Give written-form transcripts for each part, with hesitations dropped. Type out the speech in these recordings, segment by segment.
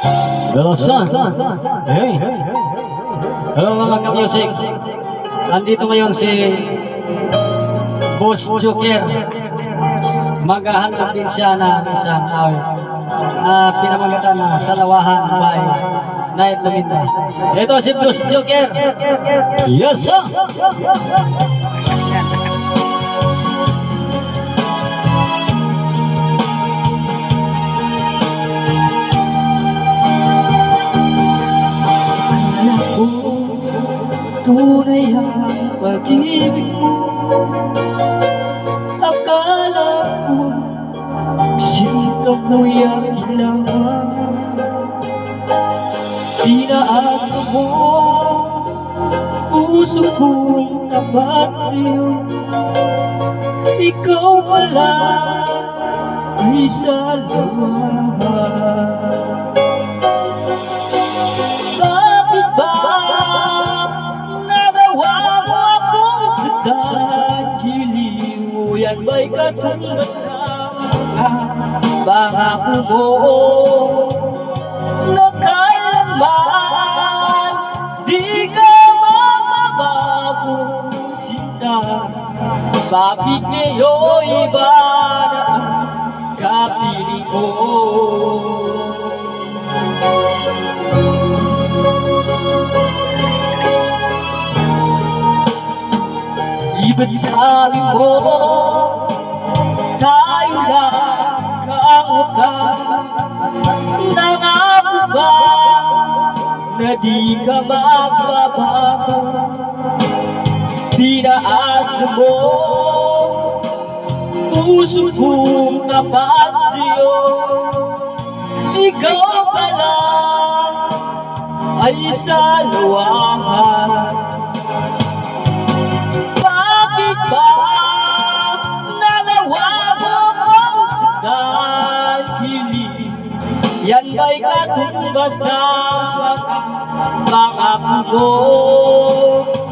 Hello, son. Hey. Hello, mga ka-music. Andito ngayon si Boss Joker. Maghahandog din siya ng isang awit na pinamagatan na Salawahan by Night Luminda. Ito si Boss Joker. Yes, sir. Tunay ang pag-ibig mo. Akala ko sikap mo'y kailangan. Pinaasa mo puso kong tapat sa'yo. Ikaw pala ay salawahan. Bakit ba yan ba'y katulad ng pangako mo na kailanman di ka magbabagong sinta? Bakit ngayon iba na ang kapiling ko? Iba't sabi mo tayo lang ang wakas. Nangako ba na di ka magbabago? Pinaasa mo puso kong tapat sa'yo. Ikaw pala ay salawahan. Bakit ba nagawa mo kong sandali? Yan ba'y katumbas ng pangako mo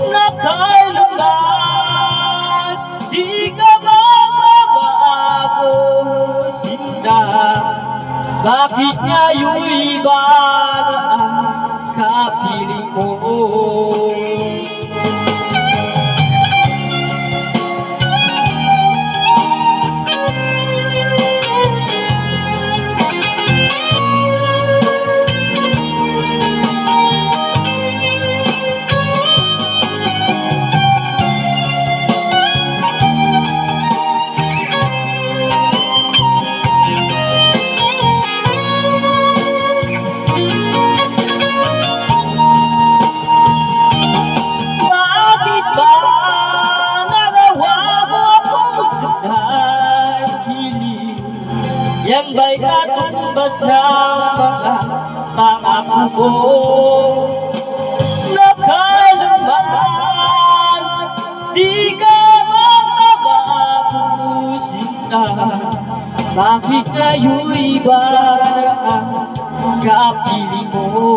na kailanman di ka magbabago sinta? Bakit ngayon iba na ang kapiling mo? Yan ba'y katumbas ng mga pangako mo na kailanman di ka magbabago sinta? Bakit ngayon iba na ang kapiling mo?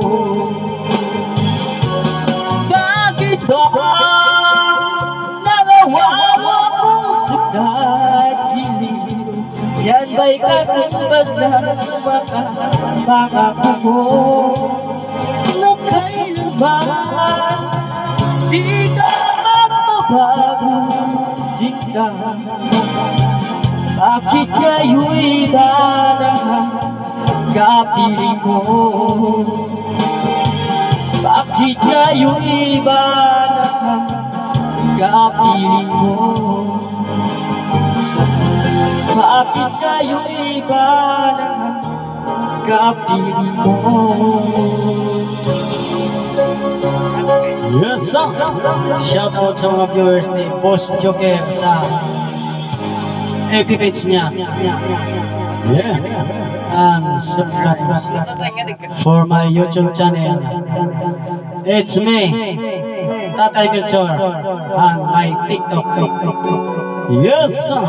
Bakit ba nagawa mo kong sandali? Yan ba'y katumbas ng mga pangako mo na kailanman di ka magbabago sinta? Bakit ngayon iba na ang kapiling mo? Bakit ngayon iba na ang kapiling mo? Bakit kayo iba na ang kapiling mo? Yes, sir. Shout out sa mga viewers ni Boss Joker sa FB page niya. Yeah. And subscribe for my YouTube channel. It's me, Tatay Culture, and my TikTok. Yes, sir.